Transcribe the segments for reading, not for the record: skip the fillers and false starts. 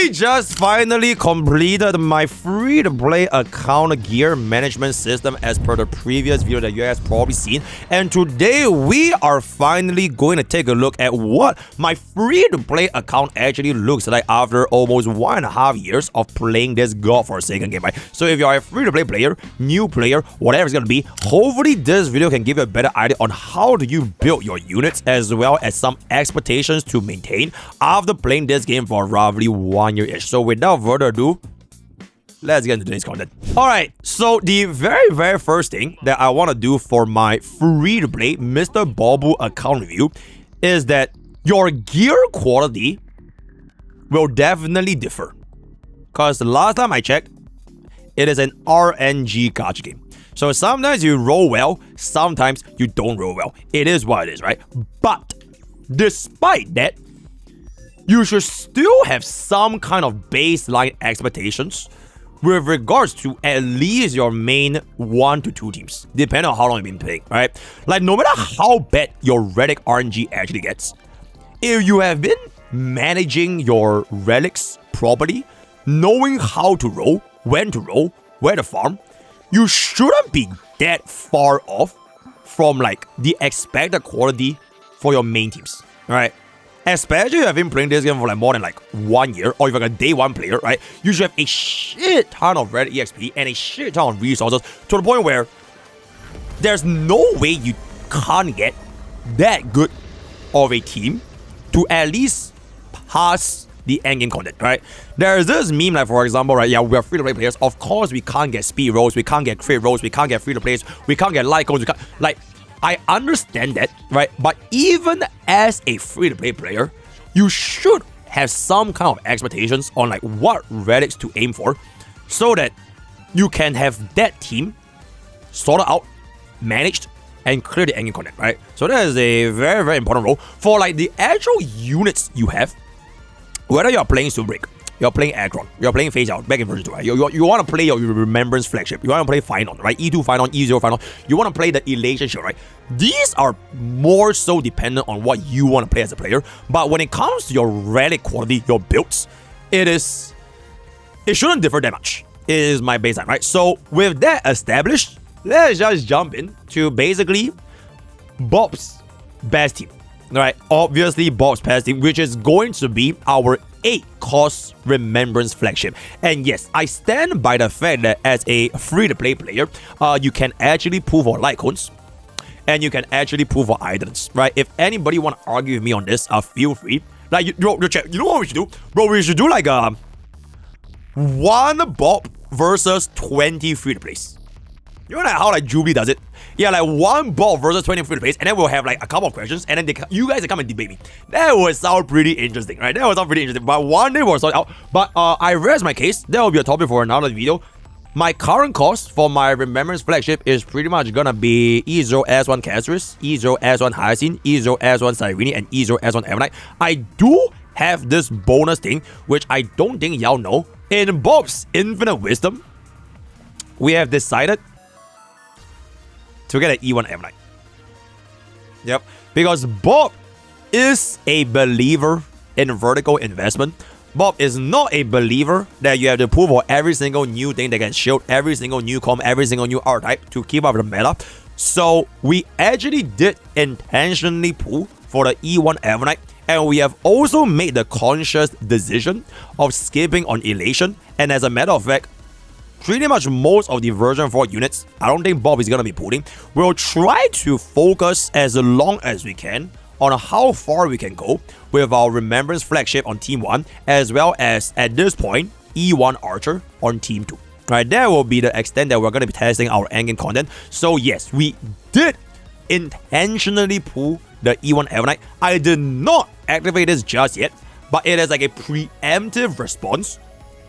I just finally completed my free-to-play account gear management system as per the previous video that you guys probably seen. And today we are finally going to take a look at what my free-to-play account actually looks like after almost 1.5 years of playing this godforsaken game, right? So if you are a free-to-play player, new player, whatever it's going to be, hopefully this video can give you a better idea on how do you build your units as well as some expectations to maintain after playing this game for roughly 1 year-ish. So without further ado, let's get into today's content. Alright, so the very first thing that I want to do for my free-to-play MrPokke account review is that your gear quality will definitely differ. Because the last time I checked, it is an RNG gacha game. So sometimes you roll well, sometimes you don't roll well. It is what it is, right? But despite that, you should still have some kind of baseline expectations with regards to at least your main 1 to 2 teams, depending on how long you've been playing, right? Like, no matter how bad your relic RNG actually gets, if you have been managing your relics properly, knowing how to roll, when to roll, where to farm, you shouldn't be that far off from like the expected quality for your main teams, right? Especially if you have been playing this game for like more than like 1 year, or if you're like a day 1 player, right? You should have a shit ton of red EXP and a shit ton of resources to the point where there's no way you can't get that good of a team to at least pass the endgame content, right? There's this meme, like for example, right? Yeah, we're free-to-play players. Of course, we can't get speed rolls, we can't get crit rolls, we can't get free-to-plays, we can't get light codes, we can't, like, I understand that, right? But even as a free-to-play player, you should have some kind of expectations on like what relics to aim for so that you can have that team sorted out, managed, and clear the endgame content, right? So that is a very important role. For like the actual units you have, whether you're playing Sunbreak, you're playing Aggron, you're playing Phase Out, back in version 2, right? You want to play your Remembrance flagship, you want to play Finon, right? E2 Finon, E0 Finon, you want to play the Elation Shield, right? These are more so dependent on what you want to play as a player, but when it comes to your relic quality, your builds, it shouldn't differ that much, is my baseline, right? So with that established, let's just jump in to basically Bob's best team. Right, obviously Bob's best team, which is going to be our 8-cost Remembrance flagship. And yes, I stand by the fact that as a free-to-play player, you can actually pull for light cones, and you can actually pull for items, right? If anybody want to argue with me on this, feel free. Like, you know what we should do? Bro, we should do like 1 Bob versus 20 free-to-plays. You know like how like Jubilee does it? Yeah, like 1 ball versus 20 free-to-plays, and then we'll have like a couple of questions, and then you guys come and debate me. That would sound pretty interesting, right? That would sound pretty interesting. But one day we'll sort it out. But I rest my case. That will be a topic for another video. My current cost for my Remembrance flagship is pretty much gonna be E0 S1 Casterus, E0 S1 Hyacinth, E0 S1 Cyrene, and E0 S1 Ebonite. I do have this bonus thing, which I don't think y'all know. In Bob's infinite wisdom, we have decided to get an E1 Ebonite. Yep. Because Bob is a believer in vertical investment. Bob is not a believer that you have to pull for every single new thing that gets shield, every single new comp, every single new archetype to keep up with the meta. So we actually did intentionally pull for the E1 Ebonite, and we have also made the conscious decision of skipping on Elation. And as a matter of fact, pretty much most of the version 4 units, I don't think Bob is going to be pulling. We'll try to focus as long as we can on how far we can go with our Remembrance flagship on Team 1, as well as, at this point, E1 Archer on Team 2. Right, that will be the extent that we're going to be testing our endgame content. So yes, we did intentionally pull the E1 Ebonite. I did not activate this just yet, but it is like a preemptive response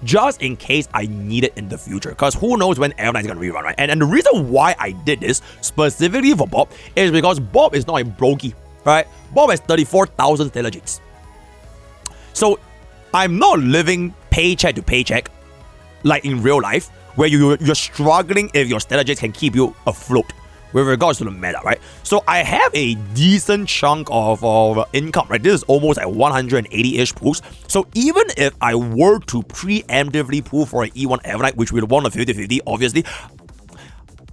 just in case I need it in the future, because who knows when Ebonite is going to rerun, right? And the reason why I did this specifically for Bob is because Bob is not a brokey, right? Bob has 34,000 stellar gems. So I'm not living paycheck to paycheck like in real life, where you're struggling if your stellar gems can keep you afloat. with regards to the meta, right? So I have a decent chunk of income, right? This is almost like 180-ish pulls. So even if I were to preemptively pull for an E1 Evernight, which we'd want a 50-50, obviously,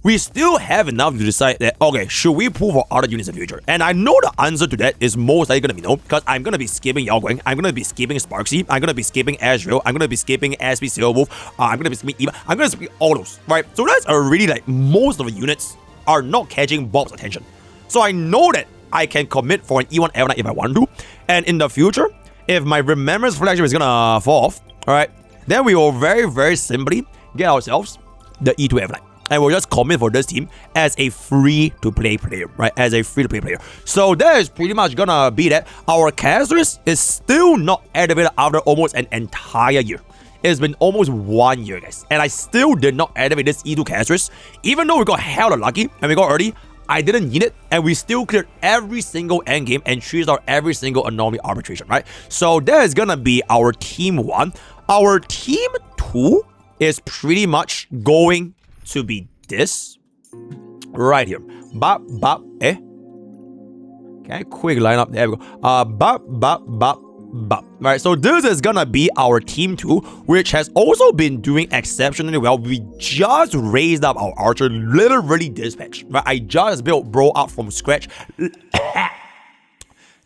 we still have enough to decide that, okay, should we pull for other units in the future? And I know the answer to that is most likely going to be no, because I'm going to be skipping Yao Guang, I'm going to be skipping Sparksy, I'm going to be skipping Ashville, I'm going to be skipping SP Silverwolf, I'm going to be skipping Eva, I'm going to skip all those, right? So that's already like most of the units are not catching Bob's attention. So I know that I can commit for an E1 Evernight if I want to, and in the future, if my Remembrance Flagship is going to fall off, alright, then we will very simply get ourselves the E2 Evernight. And we'll just commit for this team as a free-to-play player, right? As a free-to-play player. So that is pretty much gonna be that. Our Castris is still not activated after almost an entire year. It's been almost 1 year, guys. And I still did not activate this E2 Castris. Even though we got hella lucky and we got early, I didn't need it. And we still cleared every single endgame and cheesed out every single anomaly arbitration, right? So that is gonna be our team 1. Our team 2 is pretty much going to be this right here. Bop, bop, eh? Okay, quick lineup. There we go. Bop, bop, bop, bop. Right, so this is gonna be our team 2, which has also been doing exceptionally well. We just raised up our archer, literally dispatch. Right, I just built bro up from scratch.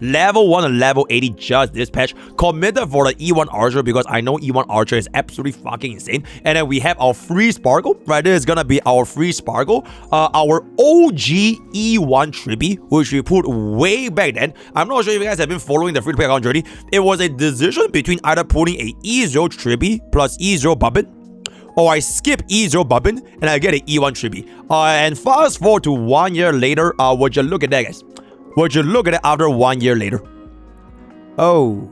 Level 1 and level 80 just dispatch. Committed for the E1 Archer because I know E1 Archer is absolutely fucking insane. And then we have our free Sparkle. Right, this is gonna be our free Sparkle. Our OG E1 Trippy, which we put way back then. I'm not sure if you guys have been following the free-to-play account journey. It was a decision between either putting a E0 Trippy plus E0 Bubbin, or I skip E0 Bubbin and I get an E1 Trippy. And fast forward to 1 year later, would you look at that, guys? Would you look at it after 1 year later? Oh.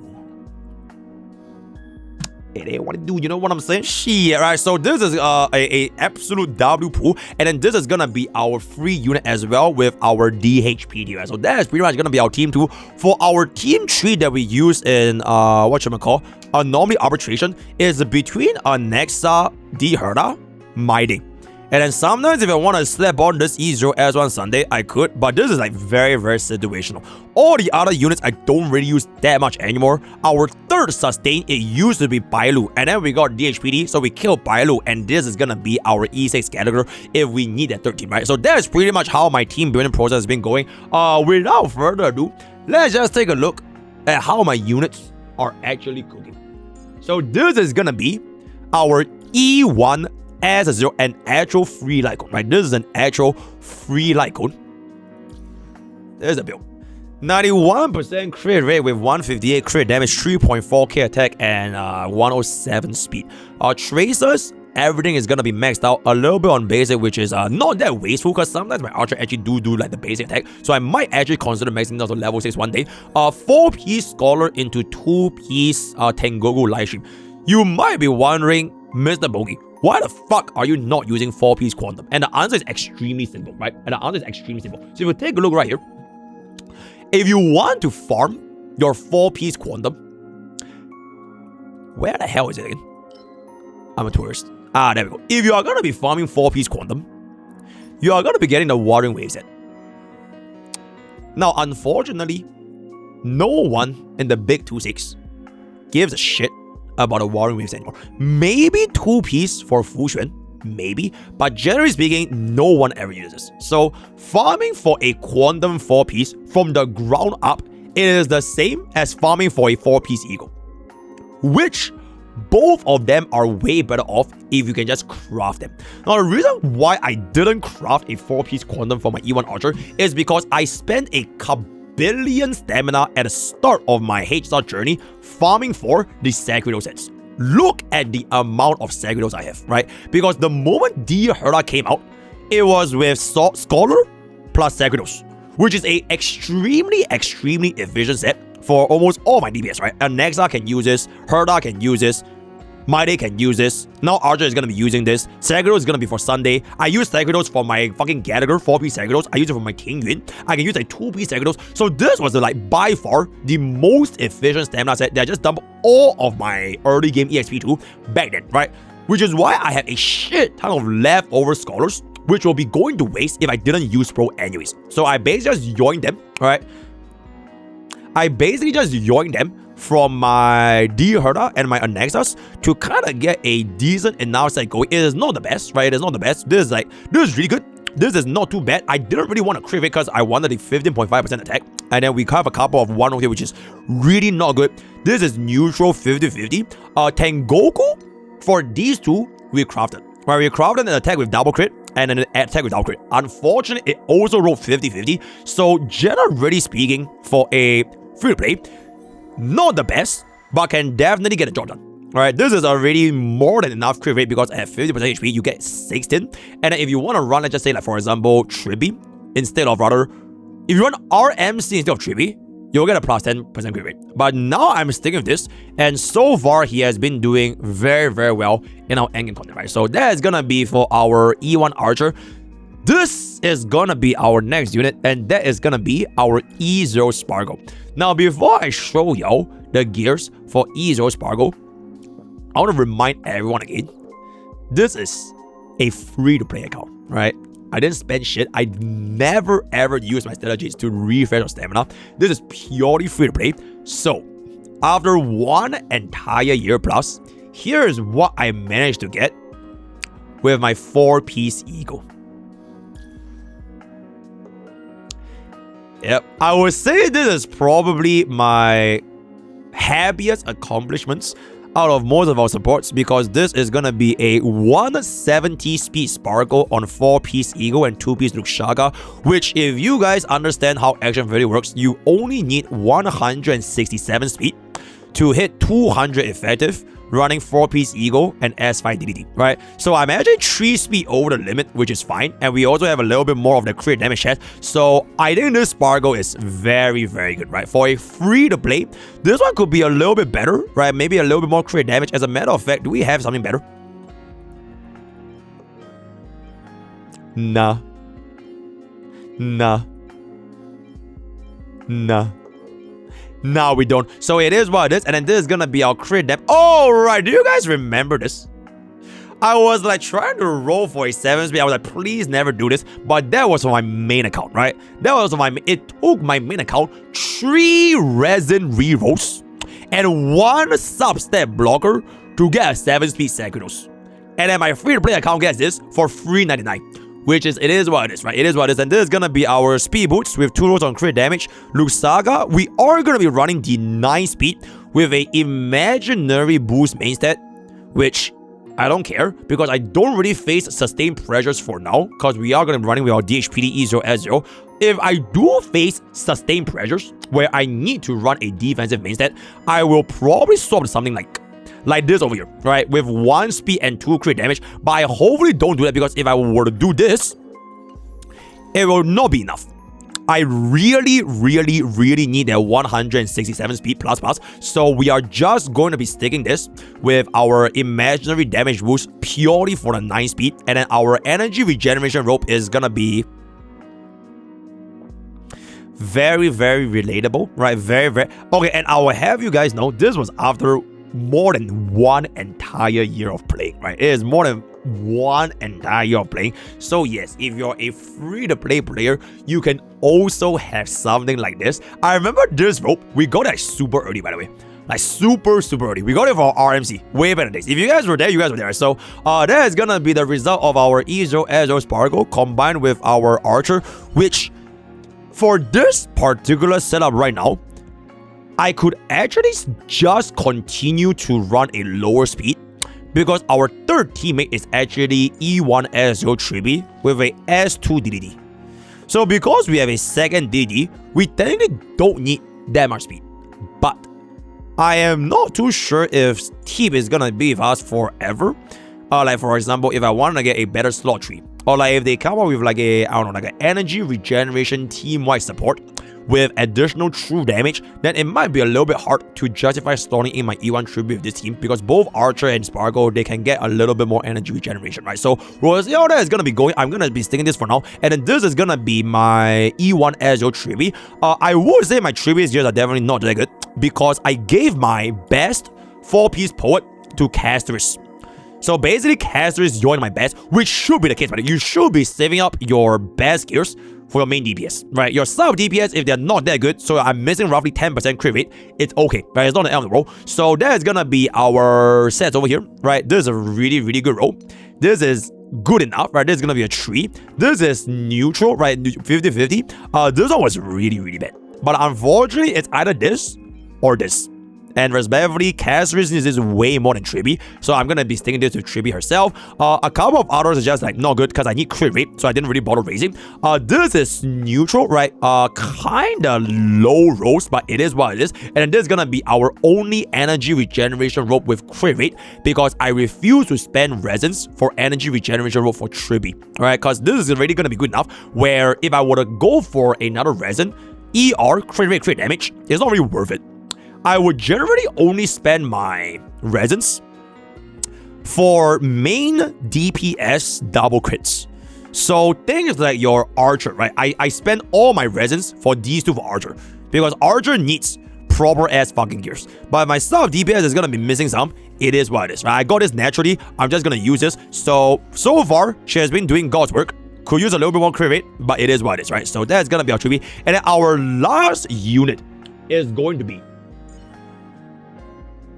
It ain't what it do, you know what I'm saying? Shit, right? So this is a absolute W pool. And then this is gonna be our free unit as well with our DHPD, right? So that is pretty much gonna be our team 2. For our team 3 that we use in, whatchamacall, anomaly arbitration is between a Nexa, D-Herda, Mighty. And then sometimes if I want to slap on this E0 S1 Sunday, I could, but this is like very situational. All the other units I don't really use that much anymore. Our third sustain, it used to be Bailu, and then we got DHPD, so we killed Bailu, and this is gonna be our E6 category if we need that 13, right? So that is pretty much how my team building process has been going. Without further ado, let's just take a look at how my units are actually cooking. So this is gonna be our E1 as a 0, an actual free light code, right? This is an actual free light code. There's a build. 91% crit rate with 158 crit damage, 3.4k attack, and 107 speed. Tracers, everything is gonna be maxed out. A little bit on basic, which is not that wasteful, because sometimes my archer actually do like the basic attack. So I might actually consider maxing out to level 6 one day. 4-piece Scholar into 2-piece Tengoku Livestream. You might be wondering, MrPokke, why the fuck are you not using 4-piece Quantum? And the answer is extremely simple, right? And the answer is extremely simple. So if you take a look right here, if you want to farm your 4-piece Quantum, where the hell is it again? I'm a tourist. There we go. If you are going to be farming 4-piece Quantum, you are going to be getting the Watering Wave set. Now, unfortunately, no one in the big 2-6 gives a shit about the Watering Waves anymore. Maybe 2-piece for Fuxuan, maybe, but generally speaking, no one ever uses. So farming for a Quantum 4-piece from the ground up, it is the same as farming for a 4-piece Eagle, which both of them are way better off if you can just craft them. Now, the reason why I didn't craft a 4-piece Quantum for my E1 Archer is because I spent a billion stamina at the start of my H-Star journey farming for the Sagrido sets. Look at the amount of Sagridos I have, right? Because the moment D-Herda came out, it was with Scholar plus Sagridos, which is a extremely efficient set for almost all my DPS, right? And Nexa can use this, Herda can use this, Mighty can use this. Now Archer is going to be using this. Sagridos is going to be for Sunday. I use Sagridos for my fucking Gallagher, 4-piece Sagridos. I use it for my King Yuan. I can use a 2-piece Sagridos. So this was like by far the most efficient stamina set that I just dumped all of my early game EXP to back then, right? Which is why I have a shit ton of leftover Scholars. which will be going to waste if I didn't use Pro anyways. So I basically just yoink them, right? I basically just yoink them from my D-Herda and my Annexus to kind of get a decent enough set going. It is not the best, right? It is not the best. This is really good. This is not too bad. I didn't really want to crit because I wanted a 15.5% attack. And then we have a couple of 1 here, which is really not good. This is neutral 50-50. Tengoku, for these two, we crafted. Right, we crafted an attack with double crit and an attack with double crit. Unfortunately, it also rolled 50-50. So generally speaking, for a free-to-play, not the best, but can definitely get the job done. Alright, this is already more than enough crit rate because at 50% HP, you get 16. And then if you want to run, let's just say, like, for example, Trippy, instead of rather, if you run RMC instead of Trippy, you'll get a plus 10% crit rate. But now I'm sticking with this, and so far, he has been doing very, very well in our endgame content, right? So that is gonna be for our E1 Archer. This is gonna be our next unit, and that is gonna be our E0 Sparkle. Now, before I show y'all the gears for E0 Sparkle, I want to remind everyone again, this is a free-to-play account, right? I didn't spend shit. I never ever use my strategies to refresh our stamina. This is purely free-to-play. So, after 1 entire year plus, here's what I managed to get with my 4-piece Eagle. Yep, I would say this is probably my happiest accomplishments out of most of our supports, because this is gonna be a 170 speed Sparkle on 4-piece Eagle and 2-piece Luxaga, which, if you guys understand how Action Fury works, you only need 167 speed to hit 200 effective running 4-piece Eagle and S5 DDD, right? So I'm actually 3 speed over the limit, which is fine, and we also have a little bit more of the crit damage chest. So I think this Sparkle is very, very good, right? For a free-to-play, this one could be a little bit better, right? Maybe a little bit more crit damage. As a matter of fact, do we have something better? Nah. No, we don't. So it is what it is, and then this is gonna be our crit depth. Alright, do you guys remember this? I was like trying to roll for a 7 speed. I was like, please never do this. But that was for my main account, right? That was my it took my main account 3 resin rerolls and 1 sub-step blocker to get a 7 speed Sakunos. And then my free-to-play account gets this for $3.99. Which is, it is what it is, right? It is what it is. And this is gonna be our speed boots with 2 rolls on crit damage. Luxaga, we are gonna be running the 9 speed with a imaginary boost main stat, which I don't care because I don't really face sustained pressures for now, because we are gonna be running with our DHPD E0 S0. If I do face sustained pressures where I need to run a defensive main stat, I will probably swap to something like this over here, right? With 1 speed and 2 crit damage. But I hopefully don't do that, because if I were to do this, it will not be enough. I really need that 167 speed plus. So we are just going to be sticking this with our imaginary damage boost purely for the 9 speed. And then our energy regeneration rope is gonna be very, very relatable, right? Very. Okay, and I will have you guys know, this was after more than 1 entire year of playing, right? It is more than 1 entire year of playing. So yes, if you're a free-to-play player, you can also have something like this. I remember this rope, we got it like super early, by the way. Like super early. We got it for our RMC. Way better days. If you guys were there, you guys were there. So that is gonna be the result of our E0 S0 Sparkle combined with our Archer, which for this particular setup right now, I could actually just continue to run a lower speed, because our third teammate is actually E1 S0 Trippy with a S2 DDD. So because we have a second DDD, we technically don't need that much speed. But I am not too sure if Teep is gonna be with us forever. Like for example, if I want to get a better slot tree, or like if they come up with like a, I don't know, like an energy regeneration team-wide support with additional true damage, then it might be a little bit hard to justify starting in my E1 tribute with this team, because both Archer and Sparkle, they can get a little bit more energy regeneration, right? So we'll see how that is gonna be going. I'm gonna be sticking this for now, and then this is gonna be my E1 S0 tribute. I would say my tributes here are definitely not that good, because I gave my best 4-piece poet to Castris. So basically, caster is joining my best, which should be the case, right? You should be saving up your best gears for your main DPS, right? Your sub DPS, if they're not that good, so I'm missing roughly 10% crit rate, it's okay, right? It's not the end of the roll. So that is gonna be our sets over here, right? This is a really, really good roll. This is good enough, right? This is gonna be a 3. This is neutral, right? 50-50. This one was really, really bad. But unfortunately, it's either this or this. And respectively, Caster's is way more than Trippy, so I'm gonna be sticking this to Trippy herself. A couple of others are just like not good because I need crit rate, so I didn't really bother raising. This is neutral, right? Kinda low roast, but it is what it is. And this is gonna be our only energy regeneration rope with crit rate because I refuse to spend resins for energy regeneration rope for Trippy, alright? Because this is already gonna be good enough. Where if I were to go for another resin, ER crit rate, crit damage, it's not really worth it. I would generally only spend my resins for main DPS double crits. So things like your archer, right? I spend all my resins for these two for archer because archer needs proper ass fucking gears. But my sub DPS is gonna be missing some. It is what it is, right? I got this naturally. I'm just gonna use this. So far she has been doing God's work. Could use a little bit more crit rate, but it is what it is, right? So that's gonna be our tribute. And then our last unit is going to be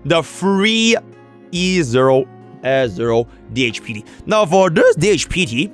the free E0S0 DHPT. Now for this DHPT,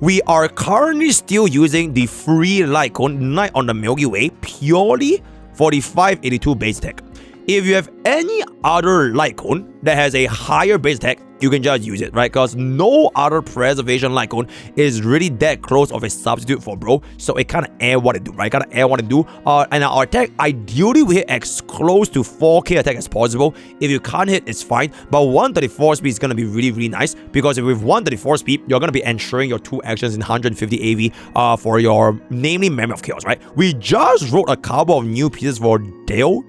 we are currently still using the free light cone Night on the Milky Way purely for the 582 base attack. If you have any other light cone that has a higher base attack, you can just use it, right? Because no other preservation light cone is really that close of a substitute for bro. So it kind of air what it do, right? Kind of air what it do. And our attack, ideally we hit as close to 4k attack as possible. If you can't hit, it's fine. But 134 speed is going to be really, really nice. Because with 134 speed, you're going to be ensuring your 2 actions in 150 AV for your, namely Memory of Chaos, right? We just wrote a couple of new pieces for Dale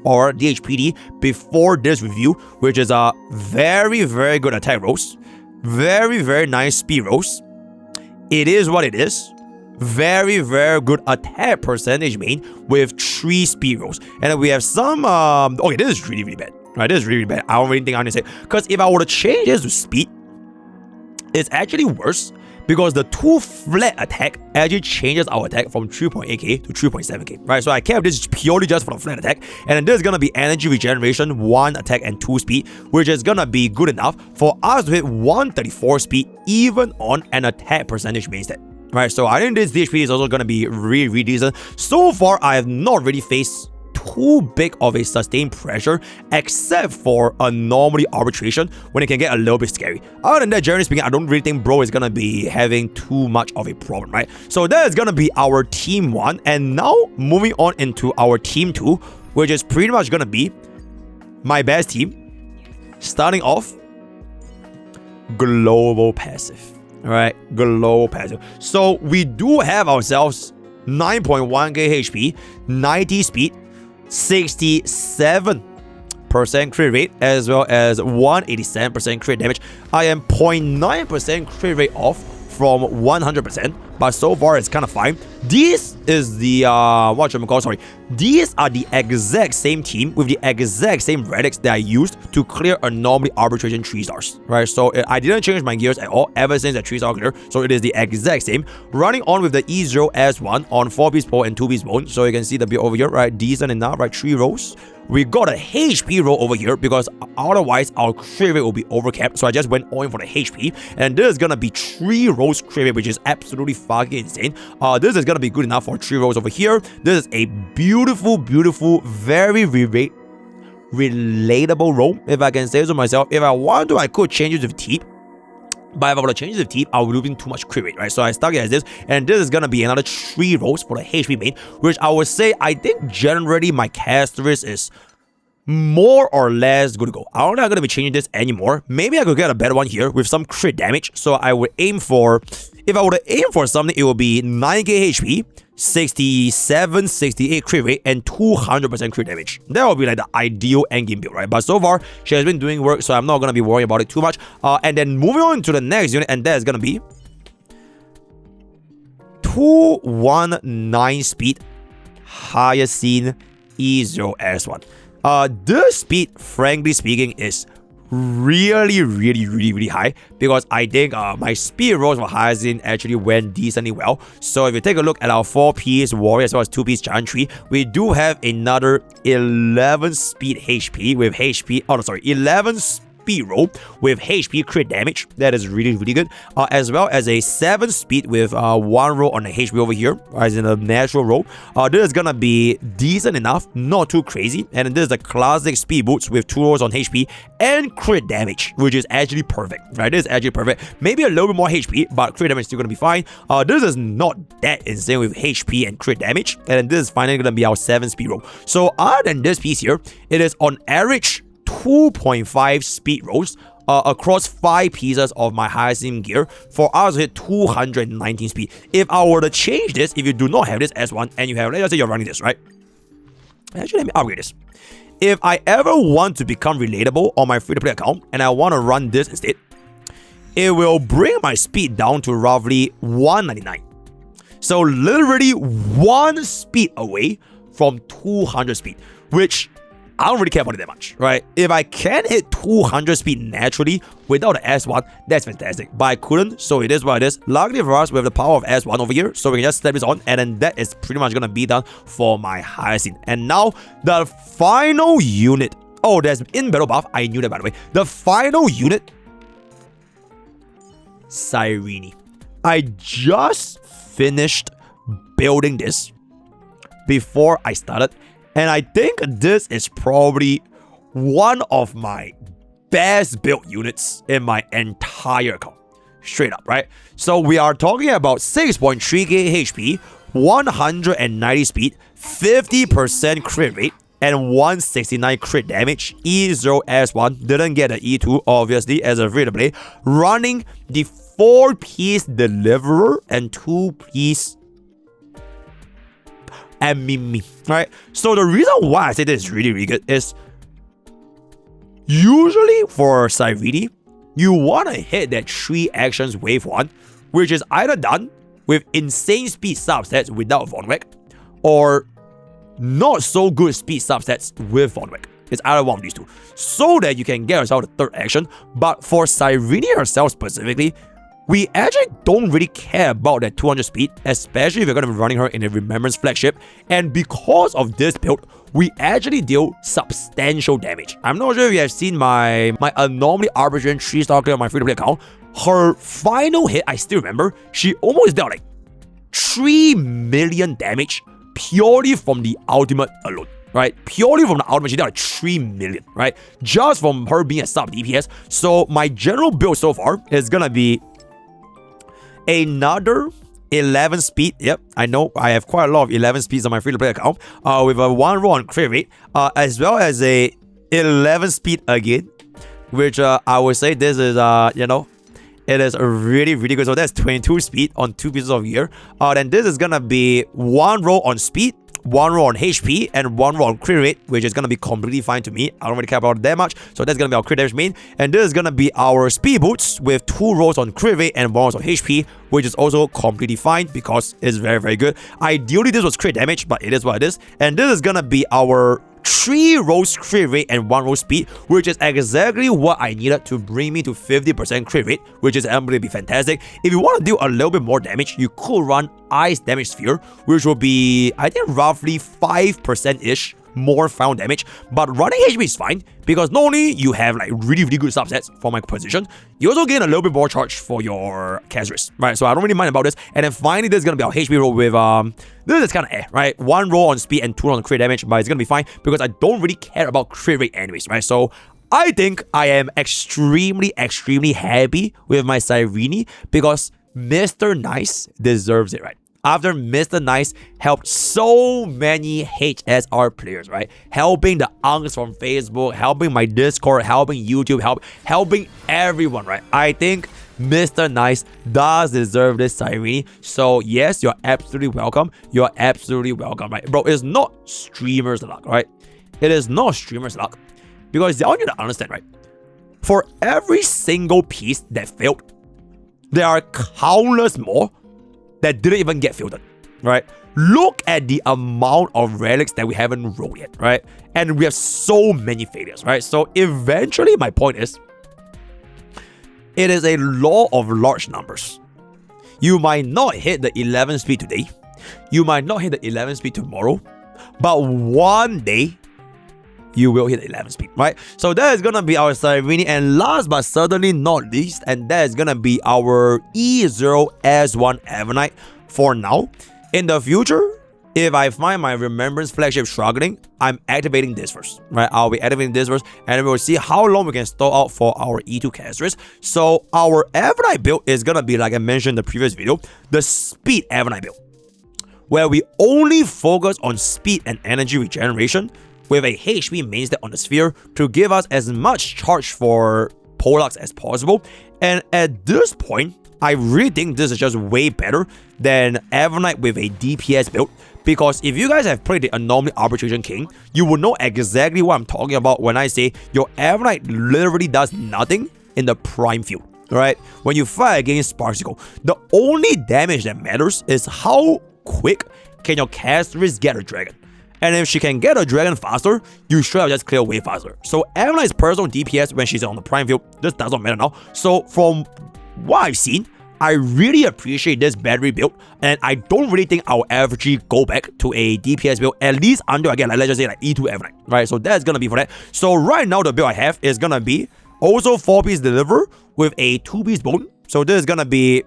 or DHPD before this review, which is a very, very good attack roast, very, very nice speed roast. It is what it is. Very, very good attack percentage main with 3 speed rolls. And then we have some okay, this is really, really bad, right? This is really, really bad. I don't really think I need to say, because if I were to change this to speed, it's actually worse because the 2 flat attack actually changes our attack from 3.8k to 3.7k, right? So I kept this purely just for the flat attack, and then this is gonna be energy regeneration, 1 attack and 2 speed, which is gonna be good enough for us to hit 134 speed even on an attack percentage main stat, right? So I think this DHP is also gonna be really, really decent. So far, I have not really faced too big of a sustained pressure except for anomaly arbitration when it can get a little bit scary. Other than that, generally speaking, I don't really think bro is gonna be having too much of a problem, right? So that is gonna be our team 1, and now moving on into our team 2, which is pretty much gonna be my best team. Starting off, global passive. All right, global passive. So we do have ourselves 9.1k HP, 90 speed, 67% crit rate, as well as 187% crit damage. I am 0.9% crit rate off from 100%, but so far it's kind of fine. This is the these are the exact same team with the exact same relics that I used to clear anomaly arbitration 3 stars, right? So I didn't change my gears at all ever since the 3 star clear, so it is the exact same. Running on with the E0S1 on 4 piece pole and 2 piece bone, so you can see the build over here, right? Decent enough, right? 3 rows. We got a HP roll over here because otherwise our crit rate will be overcapped. So I just went all in for the HP. And this is gonna be 3 rolls crit rate, which is absolutely fucking insane. This is gonna be good enough for 3 rolls over here. This is a beautiful, beautiful, very relatable roll, if I can say so myself. If I want to, I could change it with teeth. But if I were to change the teeth, I would be losing too much crit rate, right? So I stuck it as this, and this is gonna be another 3 rolls for the HP main, which I would say I think generally my casterist is more or less good to go. I don't think I'm gonna be changing this anymore. Maybe I could get a better one here with some crit damage. So I would aim for, if I were to aim for something, it would be 9k HP, 67, 68 crit rate, and 200% crit damage. That would be like the ideal endgame build, right? But so far, she has been doing work, so I'm not gonna be worrying about it too much. And then moving on to the next unit, and that is gonna be 219 speed, Hyacinth E0S1. This speed, frankly speaking, is really high because I think my speed rolls for Hyacinth actually went decently well. So if you take a look at our 4-piece Warrior as well as 2-piece Giant Tree, we do have another 11 speed HP with 11 speed roll with HP crit damage. That is really good. As well as a 7 speed with 1 roll on the HP over here, as in a natural roll. This is gonna be decent enough, not too crazy. And this is the classic speed boots with 2 rolls on HP and crit damage, which is actually perfect, right? This is actually perfect. Maybe a little bit more HP, but crit damage is still gonna be fine. This is not that insane with HP and crit damage. And this is finally gonna be our 7 speed roll. So other than this piece here, it is on average 2.5 speed rolls across 5 pieces of my Hyacinth gear for us to hit 219 speed. If I were to change this, if you do not have this S1 and you have, let's say you're running this, right? Actually, let me upgrade this. If I ever want to become relatable on my free-to-play account and I want to run this instead, it will bring my speed down to roughly 199. So literally 1 speed away from 200 speed, which I don't really care about it that much, right? If I can hit 200 speed naturally without an S1, that's fantastic. But I couldn't, so it is what it is. Luckily for us, we have the power of S1 over here, so we can just step this on, and then that is pretty much gonna be done for my Hyacinth. And now, the final unit. Oh, there's in battle buff. I knew that, by the way. The final unit, Cyrene. I just finished building this before I started. And I think this is probably one of my best built units in my entire account. Straight up, right? So we are talking about 6.3k HP, 190 speed, 50% crit rate, and 169 crit damage. E0 S1, didn't get an E2 obviously as a free-to-play. Running the 4-piece Deliverer and 2-piece and Mimi, right? So the reason why I say this is really good is usually for Cyrene, you want to hit that 3 actions wave 1, which is either done with insane speed subsets without Von Whack or not so good speed subsets with Von Whack. It's either one of these two, so that you can get yourself the 3rd action. But for Cyrene herself specifically, we actually don't really care about that 200 speed, especially if you're going to be running her in a Remembrance flagship. And because of this build, we actually deal substantial damage. I'm not sure if you have seen my Anomaly Arbitrary 3-star clear on my free-to-play account. Her final hit, I still remember, she almost dealt like 3 million damage purely from the ultimate alone. Right? Purely from the ultimate, she dealt like 3 million, right? Just from her being a sub DPS. So my general build so far is gonna be another 11 speed. Yep, I know I have quite a lot of 11 speeds on my free-to-play account, with a 1 roll on crit rate, as well as a 11 speed again, which I would say this is you know, it is really good. So that's 22 speed on 2 pieces of gear. Then this is gonna be 1 roll on speed, 1 roll on HP, and 1 roll on crit rate, which is gonna be completely fine to me. I don't really care about it that much, so that's gonna be our crit damage main. And this is gonna be our speed boots with 2 rolls on crit rate and 1 roll on HP, which is also completely fine because it's very good. Ideally, this was crit damage, but it is what it is. And this is gonna be our 3 rolls crit rate and 1 roll speed, which is exactly what I needed to bring me to 50% crit rate, which is absolutely fantastic. If you want to do a little bit more damage, you could run Ice Damage Sphere, which will be, I think, roughly 5%-ish more final damage. But running HP is fine because not only you have like really good subsets for my position, you also gain a little bit more charge for your cast risk, right? So I don't really mind about this. And then finally, this is gonna be our HP roll with this is kind of right? 1 roll on speed and 2 roll on crit damage, but it's gonna be fine because I don't really care about crit rate anyways, right? So I think I am extremely happy with my Cyrene because Mr. Nice deserves it, right? After Mr. Nice helped so many HSR players, right? Helping the unks from Facebook, helping my Discord, helping YouTube, helping everyone, right? I think Mr. Nice does deserve this Cyrene. So yes, you're absolutely welcome. You're absolutely welcome, right? Bro, it's not streamer's luck, right? It is not streamer's luck. Because y'all need to understand, right? For every single piece that failed, there are countless more that didn't even get filtered. right? Look at the amount of relics that we haven't rolled yet, right? And we have so many failures, right? So eventually, my point is, it is a law of large numbers. You might not hit the 11 speed today. You might not hit the 11 speed tomorrow. But one day, you will hit 11 speed, right? So that is going to be our cyrene. And last but certainly not least, and that is going to be our E0S1 Ebonite for now. In the future, if I find my Remembrance flagship struggling, I'm activating this first, right? I'll be activating this first, and we'll see how long we can store out for our E2 Casteress. So our Ebonite build is going to be, like I mentioned in the previous video, the speed Ebonite build, where we only focus on speed and energy regeneration with a HP mainstay on the sphere to give us as much charge for Poleaxe as possible. And at this point, I really think this is just way better than Ebonite with a DPS build, because if you guys have played the Anomaly Arbitration King, you will know exactly what I'm talking about when I say your Ebonite literally does nothing in the prime field, right? When you fight against Sparksicle, the only damage that matters is how quick can your Casteress get a dragon. And if she can get a dragon faster, you should have just clear way faster. So Ebonite's personal DPS when she's on the prime field just does not matter now. So from what I've seen, I really appreciate this battery build, and I don't really think I'll ever go back to a DPS build, at least until I get, like, let's just say, like E2 Ebonite, right? So that's gonna be for that. So right now, the build I have is gonna be also 4-piece deliver with a 2-piece bone. So this is gonna be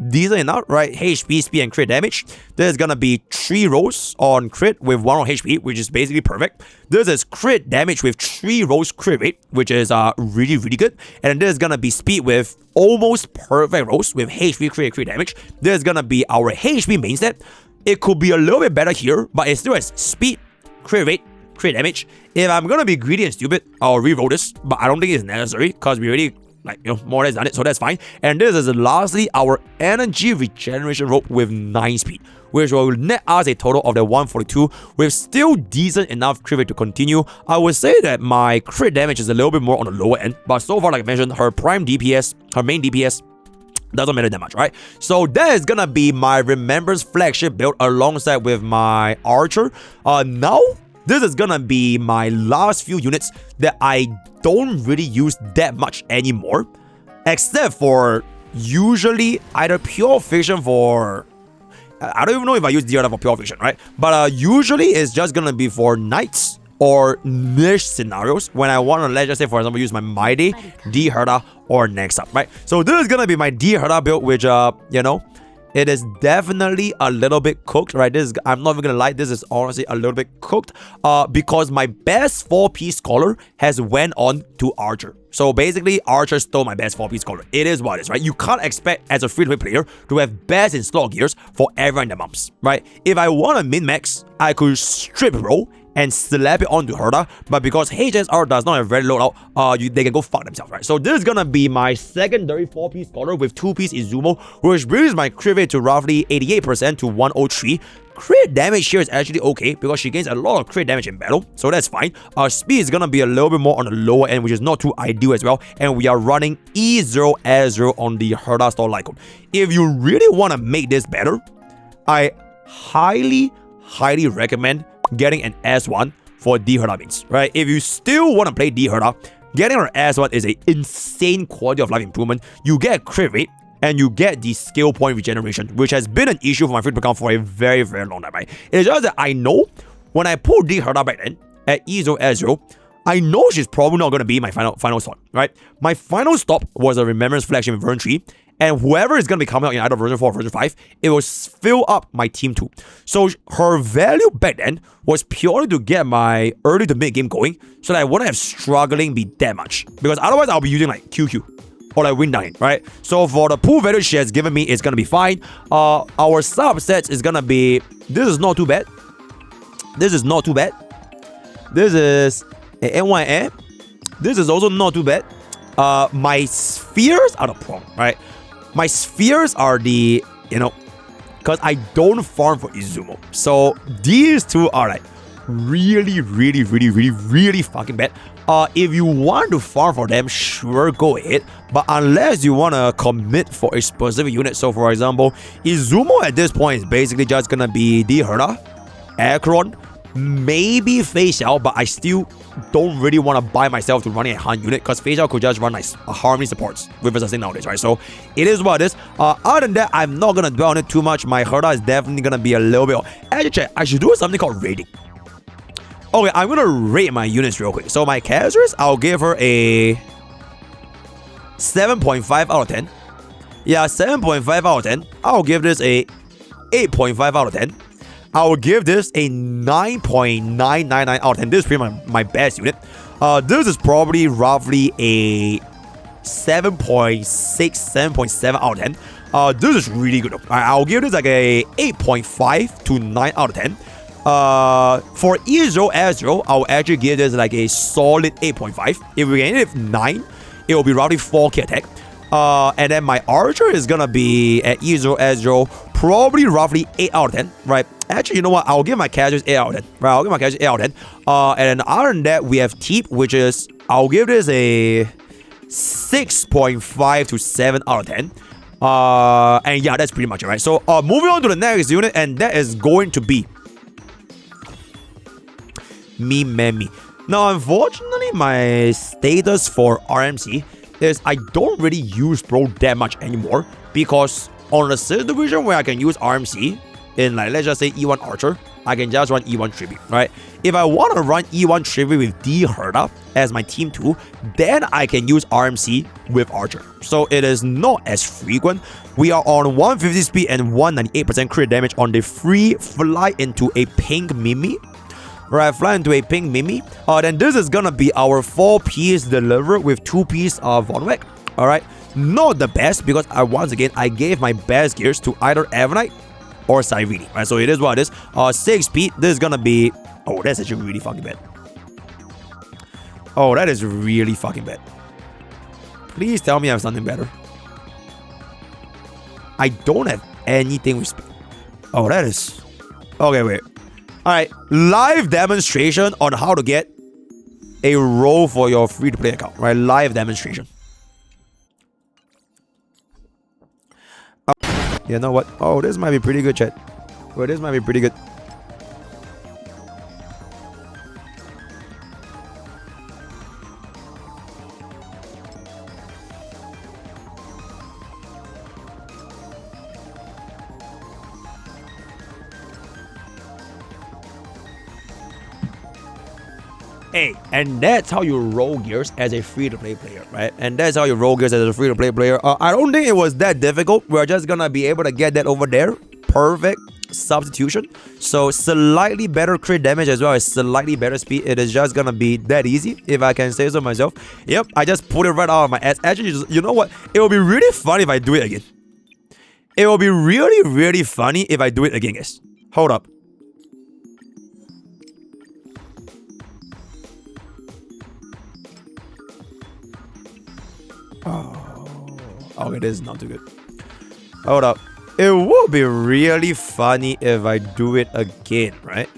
decent enough, right? HP, speed, and crit damage. This is gonna be 3 rolls on crit with 1 on HP, which is basically perfect. This is crit damage with 3 rolls crit rate, which is really, really good. And then this is gonna be speed with almost perfect rolls with HP, crit damage. This is gonna be our HP main stat. It could be a little bit better here, but it still has speed, crit rate, crit damage. If I'm gonna be greedy and stupid, I'll re-roll this, but I don't think it's necessary because we already, like, you know, more or less done it, so that's fine. And this is lastly our energy regeneration rope with 9 speed, which will net us a total of the 142 with still decent enough crit rate to continue. I would say that my crit damage is a little bit more on the lower end, but so far, like I mentioned, her prime DPS, her main DPS, doesn't matter that much, right? So that is gonna be my Remembrance flagship build alongside with my Archer. Now, this is gonna be my last few units that I don't really use that much anymore, except for usually either Pure Fiction for... I don't even know if I use DRD for Pure Fiction, right? But usually it's just gonna be for Knights or niche scenarios when I want to, let's just say, for example, use my Mighty, D-Herda, or next up, right? So this is gonna be my D-Herda build, which, you know, it is definitely a little bit cooked, right? This is, I'm not even gonna lie, this is honestly a little bit cooked because my best 4-piece scholar has went on to Archer. So basically, Archer stole my best 4-piece scholar. It is what it is, right? You can't expect as a free-to-play player to have best in slot gears for everyone in the mumps, right? If I want to min-max, I could strip roll and slap it onto Herda, but because HSR does not have very loadout, they can go fuck themselves, right? So this is gonna be my secondary 4-piece scholar with 2-piece Izumo, which brings my crit rate to roughly 88% to 103. Crit damage here is actually okay because she gains a lot of crit damage in battle, so that's fine. Our speed is gonna be a little bit more on the lower end, which is not too ideal as well, and we are running E0S0 on the Herda store Lycon. If you really want to make this better, I highly recommend getting an S1 for D-Herda mains, right? If you still want to play D-Herda, getting an S1 is an insane quality of life improvement. You get a crit rate, and you get the skill point regeneration, which has been an issue for my free account for a very, very long time, right? It's just that I know when I pulled D-Herda back then at E0S0, I know she's probably not going to be my final stop, right? My final stop was a Remembrance flagship in version 3, and whoever is going to be coming out in either version 4 or version 5, it will fill up my team too. So her value back then was purely to get my early to mid game going, so that I wouldn't have struggling be that much. Because otherwise, I'll be using like QQ or like Win9, right? So for the pool value she has given me, it's going to be fine. Our subsets is going to be... This is not too bad. This is not too bad. This is an NYM. This is also not too bad. My spheres are the problem, right? My spheres are the, you know, because I don't farm for Izumo. So these two are like really fucking bad. If you want to farm for them, sure, go ahead. But unless you want to commit for a specific unit, so for example, Izumo at this point is basically just gonna be the Herda, Akron, maybe Fei Xiao, but I still don't really want to buy myself to running a Han unit because Fei Xiao could just run like harmony supports with us nowadays, right? So it is what it is. Other than that, I'm not gonna dwell on it too much. My Herda is definitely gonna be a little bit. Actually, check, I should do something called rating. Okay, I'm gonna rate my units real quick. So my Kazers, I'll give her a 7.5 out of 10. Yeah, 7.5 out of 10. I'll give this a 8.5 out of 10. I will give this a 9.999 out of 10. This is pretty much my best unit. This is probably roughly a 7.6, 7.7 out of 10. This is really good. I'll give this like a 8.5 to 9 out of 10. For Ezreal, I'll actually give this like a solid 8.5. If we get it 9, it will be roughly 4k attack. And then my Archer is gonna be at Ezreal, probably roughly 8 out of 10, right? Actually, you know what? I'll give my casuals 8 out of 10. Right, I'll give my casuals 8 out of 10. And then other than that, we have Teep, which is, I'll give this a 6.5 to 7 out of 10. And yeah, that's pretty much it, right? So, moving on to the next unit, and that is going to be Mimi. Now, unfortunately, my status for RMC is I don't really use Bro that much anymore because on the situation where I can use RMC in like let's just say E1 Archer, I can just run E1 Tribute, right? If I want to run E1 Tribute with D Herda as my team 2, then I can use RMC with Archer. So it is not as frequent. We are on 150 speed and 198% crit damage on the free fly into a pink Mimi. Right, fly into a pink Mimi. Then this is gonna be our 4-piece deliver with 2-piece Von Weg. Alright. Not the best because once again I gave my best gears to either Avonite or Cyrene. Right, so it is what it is. 6 speed. This is gonna be. Oh, that's actually really fucking bad. Oh, that is really fucking bad. Please tell me I have something better. I don't have anything with speed. Oh, that is. Okay, wait. Alright, live demonstration on how to get a role for your free-to-play account, right? Live demonstration. You know what? Oh, this might be pretty good, chat. Well, this might be pretty good. Hey, and that's how you roll gears as a free-to-play player, right? And that's how you roll gears as a free-to-play player. I don't think it was that difficult. We're just gonna be able to get that over there. Perfect substitution. So slightly better crit damage as well as slightly better speed. It is just gonna be that easy, if I can say so myself. Yep, I just put it right out of my ass. Actually, you know what? It will be really funny if I do it again. It will be really funny if I do it again, guys. Hold up. Oh, okay, this is not too good. Hold up. It would be really funny if I do it again, right?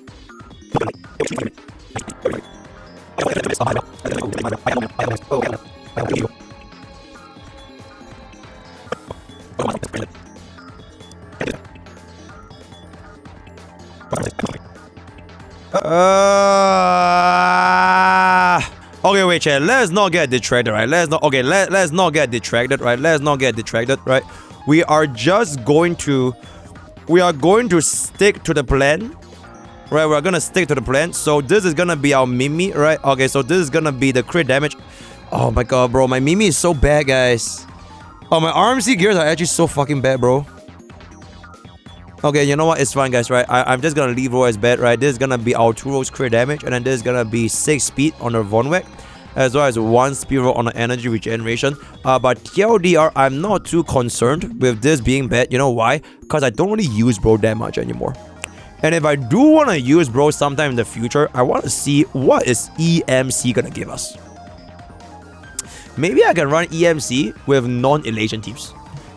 Okay, wait, chat. Let's not get distracted, right? Let's not get distracted, right? Let's not get distracted, right? We are going to stick to the plan, right? We're gonna stick to the plan. So this is gonna be our Mimi, right? Okay, so this is gonna be the crit damage. Oh my god, bro, my Mimi is so bad, guys. Oh, my RMC gears are actually so fucking bad, bro. Okay, you know what? It's fine, guys, right? I'm just gonna leave roll as bad, right? This is gonna be our 2 rolls crit damage, and then this is gonna be 6 speed on the Von Weg, as well as 1 speed roll on the energy regeneration. But TLDR, I'm not too concerned with this being bad. You know why? Because I don't really use bro that much anymore. And if I do want to use bro sometime in the future, I want to see what is EMC gonna give us. Maybe I can run EMC with non-elation teams.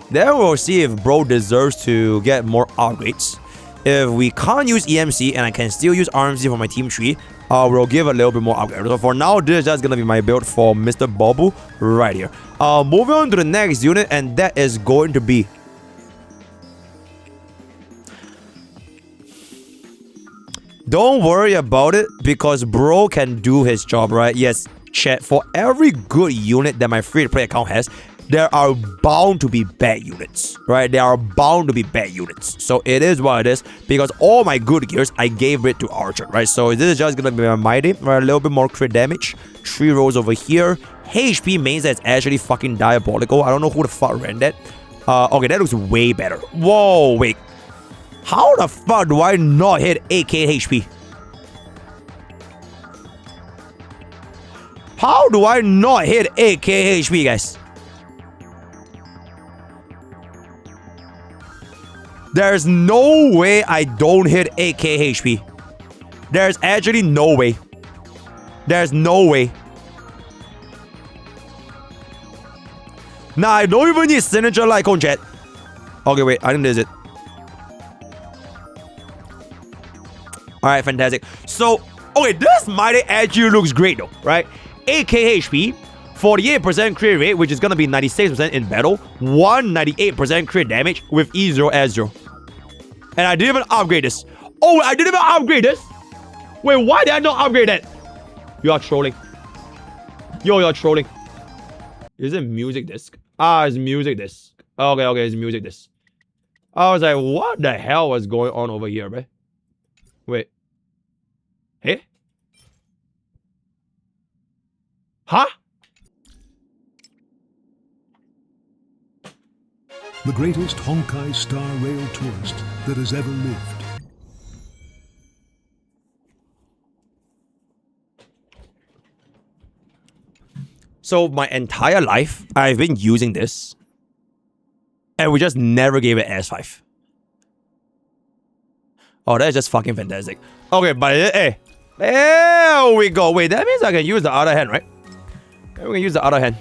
Then we'll see if bro deserves to get more upgrades. If we can't use EMC and I can still use RMC for my team tree, we'll give a little bit more upgrade. So for now, this is just gonna be my build for Mr. Bobu right here. Moving on to the next unit, and that is going to be... Don't worry about it, because bro can do his job, right? Yes, chat, for every good unit that my free-to-play account has, there are bound to be bad units, right? There are bound to be bad units. So it is what it is, because all my good gears, I gave it to Archer, right? So this is just gonna be my mighty, right? A little bit more crit damage. 3 rolls over here. HP mains that's actually fucking diabolical. I don't know who the fuck ran that. Okay, that looks way better. Whoa, wait. How the fuck do I not hit 8k HP? How do I not hit 8k HP, guys? There's no way I don't hit 8k HP. There's actually no way. There's no way. Nah, I don't even need signature like on chat. Okay, wait, I think this is it. Alright, fantastic. So, okay, this mighty actually looks great though, right? 8k HP, 48% crit rate, which is gonna be 96% in battle, 198% crit damage with E0 S0. And I didn't even upgrade this. Oh, I didn't even upgrade this? Wait, why did I not upgrade that? You are trolling. Yo, you're trolling. Is it music disc? Ah, it's music disc. Okay, it's music disc. I was like, what the hell was going on over here, bro? Wait. Hey? Huh? The greatest Honkai Star Rail tourist that has ever lived. So my entire life, I've been using this. And we just never gave it S5. Oh, that's just fucking fantastic. Okay, but hey. There we go. Wait, that means I can use the other hand, right? We can use the other hand.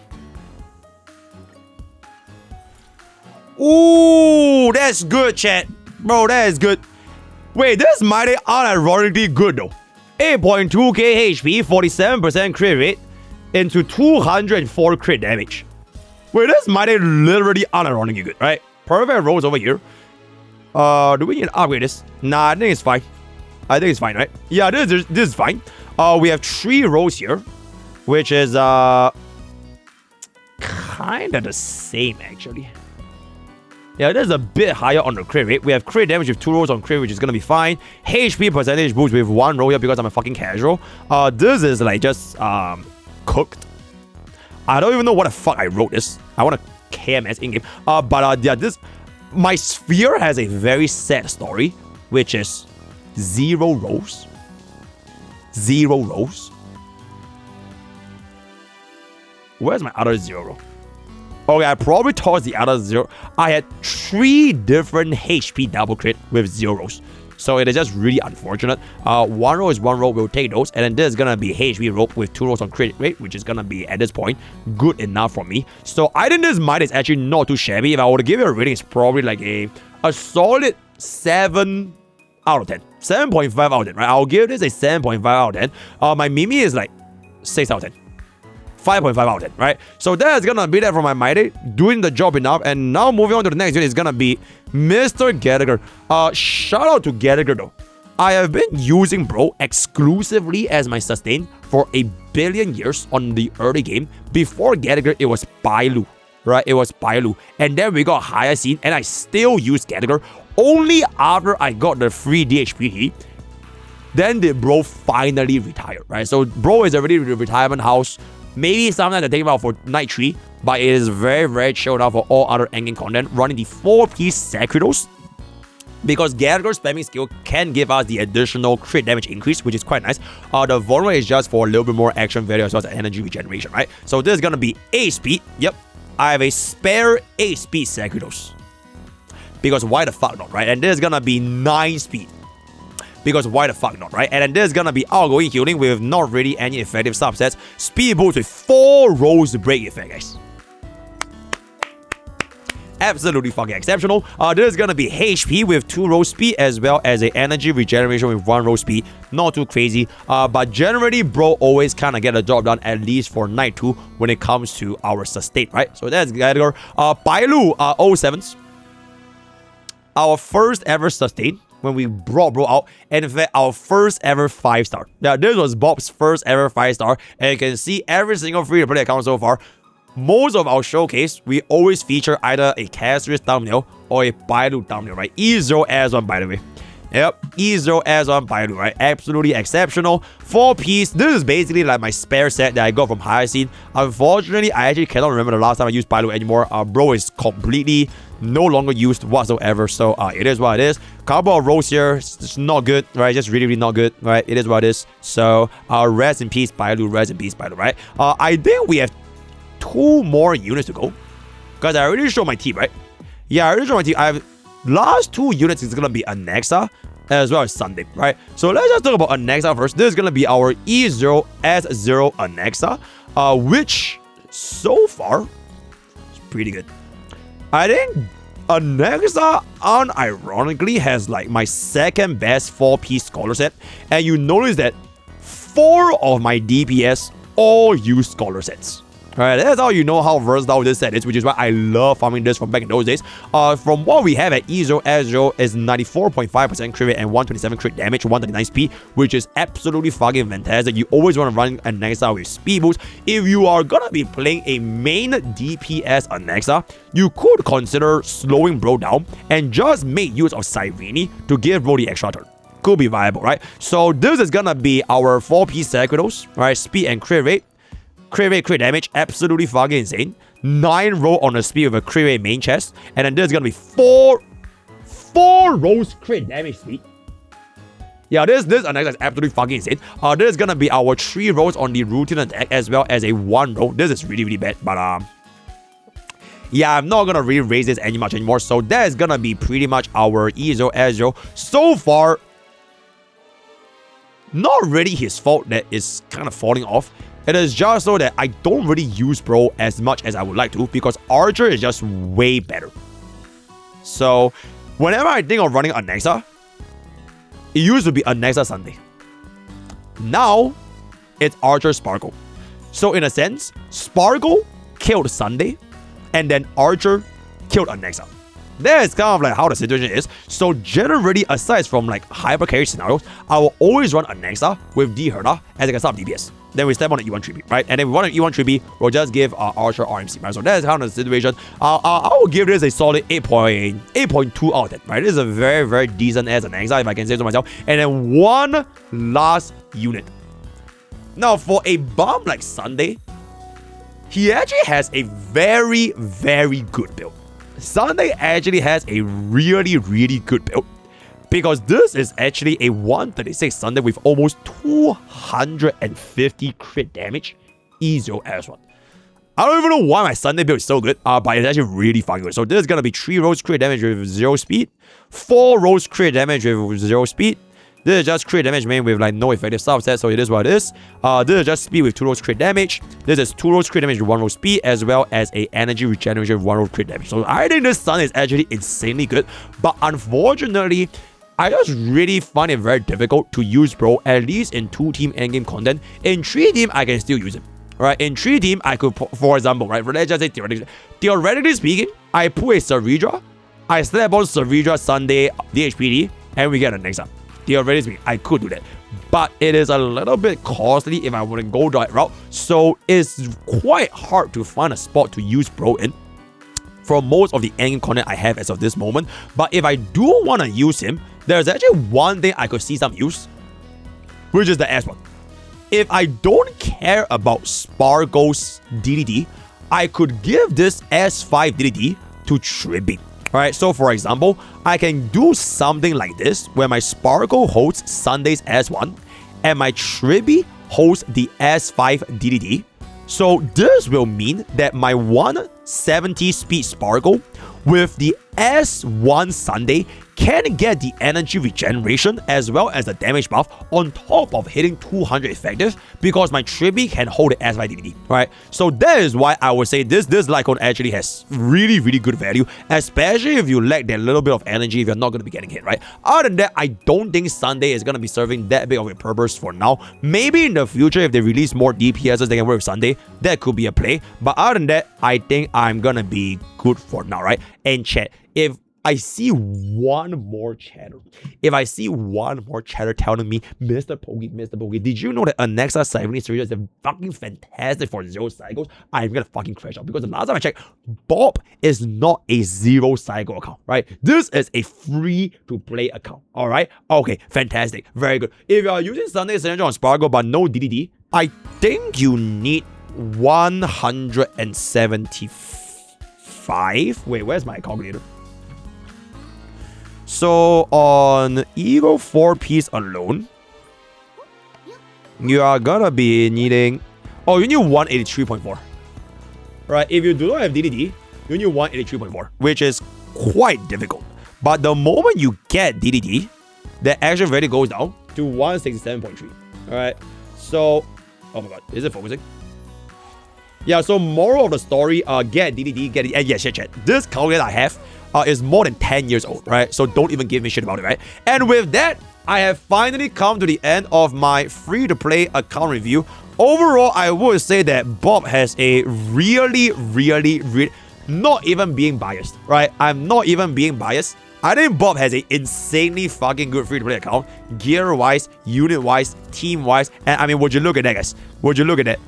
Ooh, that's good, chat. Bro, that is good. Wait, this mighty unironically good though. 8.2k HP, 47% crit rate into 204 crit damage. Wait, this mighty literally unironically good, right? Perfect rolls over here. Do we need to upgrade this? Nah, I think it's fine. I think it's fine, right? Yeah, this is fine. We have 3 rolls here, which is kind of the same actually. Yeah, this is a bit higher on the crit rate. We have crit damage with 2 rolls on crit, which is gonna be fine. HP percentage boost with 1 roll here because I'm a fucking casual. This is like just cooked. I don't even know what the fuck I wrote this. I want a KMS in game. Yeah, this my sphere has a very sad story, which is 0 rolls. 0 rolls. Where's my other 0 roll? Okay, I probably tossed the other 0. I had 3 different HP double crit with 0s. So it is just really unfortunate. 1 roll is 1 roll, we'll take those. And then this is gonna be HP roll with 2 rolls on crit rate, which is gonna be, at this point, good enough for me. So I think this might is actually not too shabby. If I were to give it a rating, it's probably like a solid 7 out of 10. 7.5 out of 10, right? I'll give this a 7.5 out of 10. My Mimi is like 6 out of 10. 5.5 out of 10, right? So that's gonna be that for my mighty, doing the job enough. And now moving on to the next unit is gonna be Mr. Gallagher. Shout out to Gallagher though. I have been using bro exclusively as my sustain for a billion years on the early game. Before Gallagher, it was Bailu, right? It was Bailu. And then we got higher scene and I still use Gallagher only after I got the free DHP heat. Then the bro finally retired, right? So bro is already in the retirement house. Maybe sometimes I take him out for night 3, but it is very, very chilled out for all other endgame content, running the 4-piece Sacridos. Because Gallagher's spamming skill can give us the additional crit damage increase, which is quite nice. The vulnerable is just for a little bit more action value as well as energy regeneration, right? So this is gonna be 8 speed. Yep, I have a spare 8 speed Sacridos. Because why the fuck not, right? And this is gonna be 9 speed. Because why the fuck not, right? And then there's gonna be outgoing healing with not really any effective subsets. Speed boost with 4 rolls to break effect, guys. Absolutely fucking exceptional. This is gonna be HP with 2 roll speed as well as a energy regeneration with 1 roll speed. Not too crazy. But generally, bro always kind of get a job done, at least for night 2 when it comes to our sustain, right? So that's Gallagher. Bailu 07s. Our first ever sustain when we brought bro out, and in fact our first ever 5-star. Now this was Bob's first ever 5-star, and you can see every single free-to-play account so far. Most of our showcase, we always feature either a Cassius thumbnail or a Bailu thumbnail, right? E0S1, by the way. Yep, E0S1 Bailu, right? Absolutely exceptional. 4-piece. This is basically like my spare set that I got from Hyacinth. Unfortunately, I actually cannot remember the last time I used Bailu anymore. Bro is completely no longer used whatsoever. So it is what it is. Couple of rolls here. It's not good, right? Just really, really not good, right? It is what it is. So rest in peace, Bailu. Rest in peace, Bailu, right? I think we have 2 more units to go. Because I already showed my team, right? Yeah, I already showed my team. I have last 2 units is gonna be Anexa as well as Sunday, right? So let's just talk about Anexa first. This is gonna be our E0S0 Anexa, which so far is pretty good. I think Anexa unironically has like my second best 4-piece scholar set, and you notice that 4 of my DPS all use scholar sets. Alright, that's how you know how versatile this set is, which is why I love farming this from back in those days. From what we have at E0S0 is 94.5% crit rate and 127 crit damage, 139 speed, which is absolutely fucking fantastic. You always want to run Anexa with speed boost. If you are gonna be playing a main DPS Anexa, you could consider slowing bro down and just make use of Cyrene to give bro the extra turn. Could be viable, right? So this is gonna be our 4-piece Sacrados, right? Speed and crit rate. Crit rate, crit damage, absolutely fucking insane. 9 roll on the speed with a crit rate main chest. And then there's gonna be 4 rolls crit damage speed. Yeah, this Anexa is absolutely fucking insane. This is gonna be our 3 rolls on the routine attack as well as a 1 roll. This is really, really bad, but yeah, I'm not gonna really raise this any much anymore. So that is gonna be pretty much our E0S0. So far, not really his fault that it's kind of falling off. It is just so that I don't really use bro as much as I would like to, because Archer is just way better. So whenever I think of running Anexa, it used to be Anexa Sunday. Now it's Archer Sparkle. So in a sense, Sparkle killed Sunday, and then Archer killed Anexa. That is kind of like how the situation is. So generally, aside from like hyper carry scenarios, I will always run Anexa with D Herda as like a sub DPS. Then we step on an E1 3B, right? And then we want an E1 3B, we'll just give Archer RMC, right? So that is kind of the situation. I will give this a solid 8.2 out of 10, right? This is a very, very decent as Anexa, if I can say so myself. And then one last unit. Now, for a bomb like Sunday, he actually has a very, very good build. Sunday actually has a really, really good build, because this is actually a 136 Sunday with almost 250 crit damage, E0S1. I don't even know why my Sunday build is so good, but it's actually really fucking good. So this is gonna be 3 rolls crit damage with 0 speed, 4 rolls crit damage with 0 speed. This is just crit damage main with like no effective subset, so it is what it is. This is just speed with 2 rolls crit damage. This is 2 rolls crit damage with 1 roll speed, as well as a energy regeneration with 1 roll crit damage. So I think this Sun is actually insanely good, but unfortunately, I just really find it very difficult to use bro, at least in 2-team endgame content. In 3-team, I can still use him. Right, in 3-team, I could, for example, right, let's just say theoretically speaking, I put a Saridra, I slap on Saridra Sunday DHPD, and we get a next up. Theoretically speaking, I could do that, but it is a little bit costly if I want to go that route, so it's quite hard to find a spot to use bro in for most of the endgame content I have as of this moment. But if I do want to use him, there's actually one thing I could see some use, which is the S1. If I don't care about Sparkle's DDD, I could give this S5 DDD to Tribby. Alright, so for example, I can do something like this, where my Sparkle holds Sunday's S1, and my Tribby holds the S5 DDD. So this will mean that my 170 speed Sparkle with the S1 Sunday can get the energy regeneration as well as the damage buff on top of hitting 200 effective because my Trippy can hold it as my DDD, right? So that is why I would say this Lycon actually has really, really good value, especially if you lack that little bit of energy if you're not going to be getting hit, right? Other than that, I don't think Sunday is going to be serving that big of a purpose for now. Maybe in the future, if they release more DPSs they can work with Sunday, that could be a play. But other than that, I think I'm going to be good for now, right? And chat, if I see one more chatter telling me, MrPokke, did you know that Anexa Cyrene series is fucking fantastic for 0 cycles? I'm gonna fucking crash out because the last time I checked, Bob is not a 0 cycle account, right? This is a free-to-play account, all right? Okay, fantastic, very good. If you are using Sunday Synergy on Sparkle but no DDD, I think you need 175. Wait, where's my calculator? So on Eagle 4 piece alone, you are gonna be needing, oh, you need 183.4. Right, if you do not have DDD, you need 183.4, which is quite difficult. But the moment you get DDD, the action value goes down to 167.3. Alright, so, oh my god, is it focusing? Yeah, so moral of the story, get DDD, get it, and yes, chat. This calculator I have is more than 10 years old, right? So don't even give me shit about it, right? And with that, I have finally come to the end of my free-to-play account review. Overall, I would say that Bob has a really, not even being biased, right? I'm not even being biased. I think Bob has an insanely fucking good free-to-play account, gear-wise, unit-wise, team-wise, and I mean, would you look at that, guys? Would you look at that?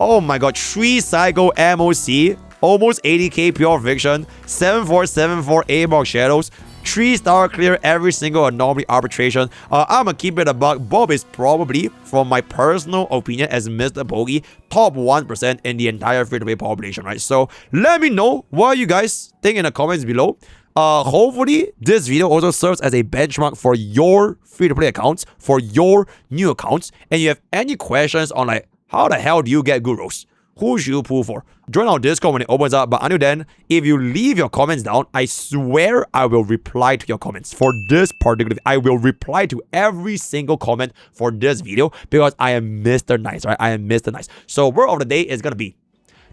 Oh my god, 3 cycle MOC, almost 80k pure fiction, 7474 A-box shadows, 3-star clear every single anomaly arbitration. I'ma keep it a buck. Bob is probably, from my personal opinion as MrPokke, top 1% in the entire free-to-play population, right? So let me know what you guys think in the comments below. Hopefully this video also serves as a benchmark for your free-to-play accounts, for your new accounts, and you have any questions on like how the hell do you get good rolls? Who should you pull for? Join our Discord when it opens up. But until then, if you leave your comments down, I swear I will reply to your comments. For this particular, I will reply to every single comment for this video because I am Mr. Nice, right? I am Mr. Nice. So word of the day is gonna be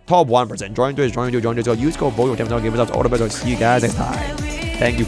top 1%. Join this. Use code BOYO10 to give us all the best. I'll see you guys next time. Thank you.